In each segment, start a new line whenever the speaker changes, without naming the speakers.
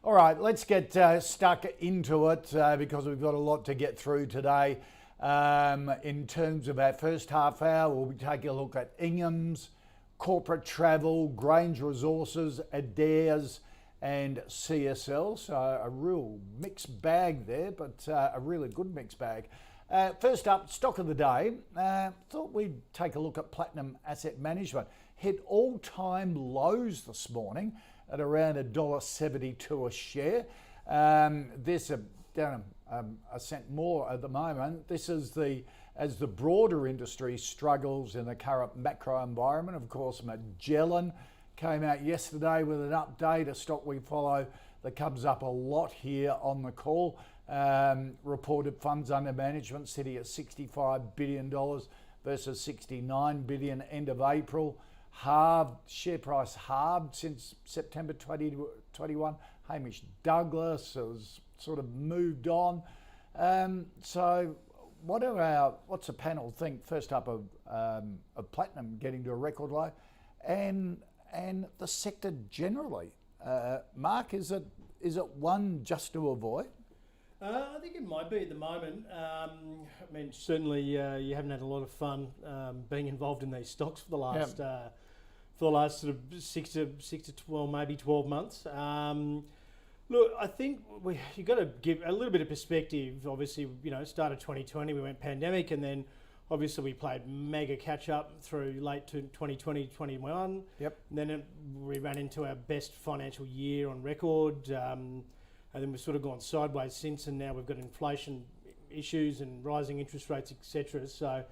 All right, let's get stuck into it because we've got a lot to get through today. In terms of our first half hour, we'll be taking a look at Ingham's, corporate travel, Grange Resources, Adairs and CSL. So a real mixed bag there, but a really good mixed bag. First up, stock of the day. Thought we'd take a look at Platinum Asset Management. Hit all-time lows this morning at around $1.72 a share. This down a cent more at the moment. This is as the broader industry struggles in the current macro environment. Of course, Magellan came out yesterday with an update, a stock we follow that comes up a lot here on the call. Reported funds under management sitting at $65 billion versus $69 billion end of April. Halved, share price halved since September 2021. Hamish Douglas has sort of moved on. So what's the panel think first up of Platinum getting to a record low and the sector generally? Mark, is it one just to avoid?
I think it might be at the moment. I mean, certainly you haven't had a lot of fun being involved in these stocks for the last sort of 6 to 12, maybe 12 months. Look, I think you've got to give a little bit of perspective. Obviously, started 2020, we went pandemic, and then obviously we played mega catch up through late to 2020, 21.
Yep.
And then we ran into our best financial year on record. And then we've sort of gone sideways since, and now we've got inflation issues and rising interest rates, etc. So,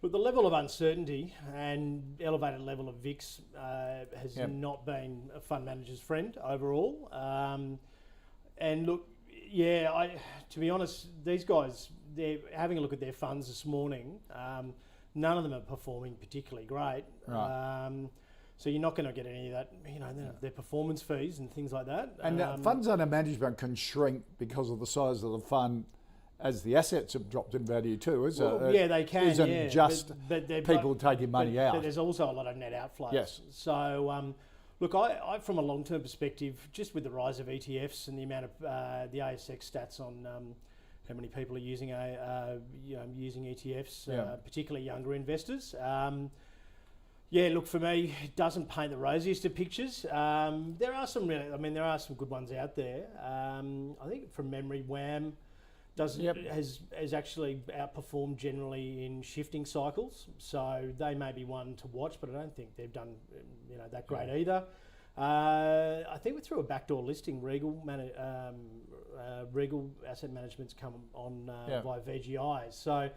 look, the level of uncertainty and elevated level of VIX has not been a fund manager's friend overall. And look, to be honest, these guys, they're having a look at their funds this morning. None of them are performing particularly great.
Right.
So you're not going to get any of that, their performance fees and things like that.
And funds under management can shrink because of the size of the fund as the assets have dropped in value too, is it?
Yeah, they can.
Isn't just
but
people taking money out.
But there's also a lot of net outflows.
Yes.
So, look, I from a long-term perspective, just with the rise of ETFs and the amount of the ASX stats on how many people are using using ETFs, particularly younger investors. Look, for me, it doesn't paint the rosiest of pictures. There are some good ones out there. I think from memory, WAM has actually outperformed generally in shifting cycles. So they may be one to watch, but I don't think they've done that great either. I think we're through a backdoor listing. Regal Asset Management's come on by VGI. So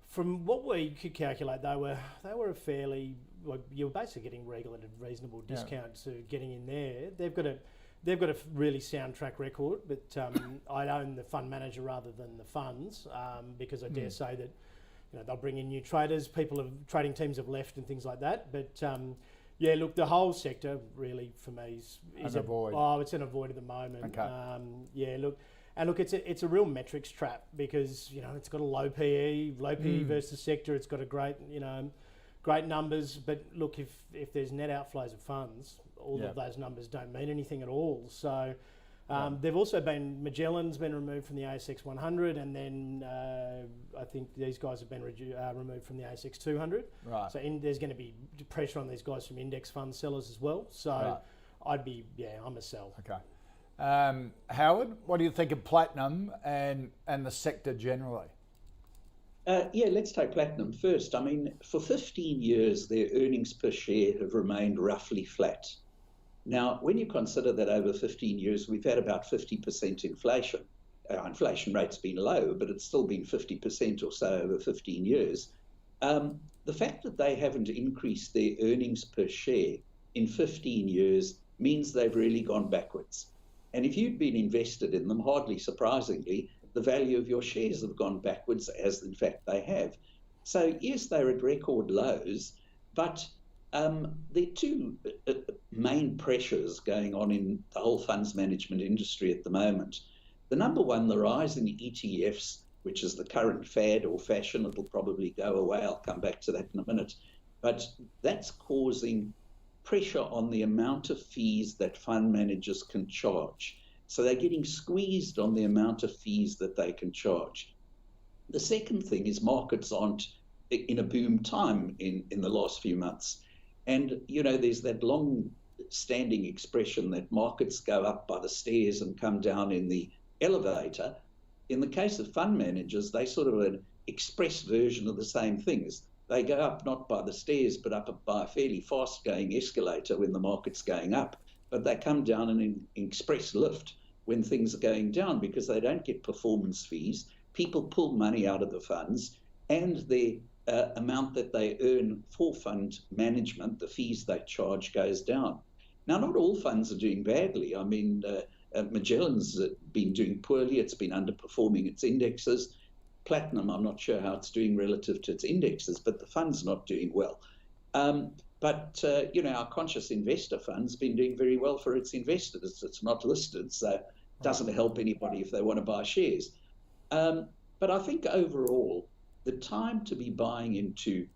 from what we could calculate, they were a fairly, you were basically getting Regal at a reasonable discount to getting in there. They've got a really sound track record, but I own the fund manager rather than the funds because I dare say that they'll bring in new traders. Trading teams have left and things like that. But look, the whole sector really for me is
an avoid.
It's an avoid at the moment.
Okay.
Look, it's a real metrics trap because it's got a low PE versus sector. It's got a great numbers, but look, if there's net outflows of funds, all of those numbers don't mean anything at all. So they've also Magellan's been removed from the ASX 100, and then I think these guys have been removed from the ASX 200.
Right.
So there's going to be pressure on these guys from index fund sellers as well. So I'm a sell.
Okay. Howard, what do you think of Platinum and the sector generally?
Let's take Platinum first. I mean, for 15 years, their earnings per share have remained roughly flat. Now, when you consider that over 15 years, we've had about 50% inflation. Our inflation rate's been low, but it's still been 50% or so over 15 years. The fact that they haven't increased their earnings per share in 15 years means they've really gone backwards. And if you'd been invested in them, hardly surprisingly, the value of your shares have gone backwards, as in fact they have. So yes, they're at record lows, but there are two main pressures going on in the whole funds management industry at the moment. The number one, the rise in ETFs, which is the current fad or fashion. It'll probably go away. I'll come back to that in a minute. But that's causing pressure on the amount of fees that fund managers can charge. So they're getting squeezed on the amount of fees that they can charge. The second thing is markets aren't in a boom time in the last few months. And, there's that long standing expression that markets go up by the stairs and come down in the elevator. In the case of fund managers, they sort of an express version of the same things. They go up not by the stairs, but up by a fairly fast going escalator when the market's going up. But they come down in an express lift when things are going down, because they don't get performance fees. People pull money out of the funds, and the amount that they earn for fund management, the fees they charge, goes down. Now, not all funds are doing badly. I mean, Magellan's been doing poorly. It's been underperforming its indexes. Platinum, I'm not sure how it's doing relative to its indexes, but the fund's not doing well. But our conscious investor fund's been doing very well for its investors. It's not listed, so it doesn't help anybody if they want to buy shares. But I think overall, the time to be buying into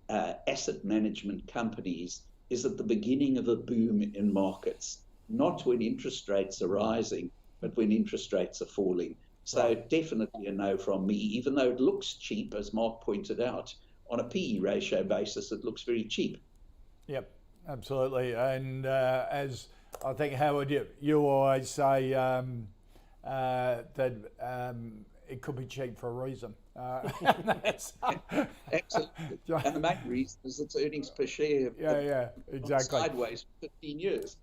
asset management companies is at the beginning of a boom in markets, not when interest rates are rising, but when interest rates are falling. So definitely a no from me, even though it looks cheap, as Mark pointed out. On a PE ratio basis, it looks very cheap.
Yep, absolutely. And as I think, Howard, you always say that it could be cheap for a reason.
Absolutely. And the main reason is its earnings per share
exactly.
sideways for 15 years.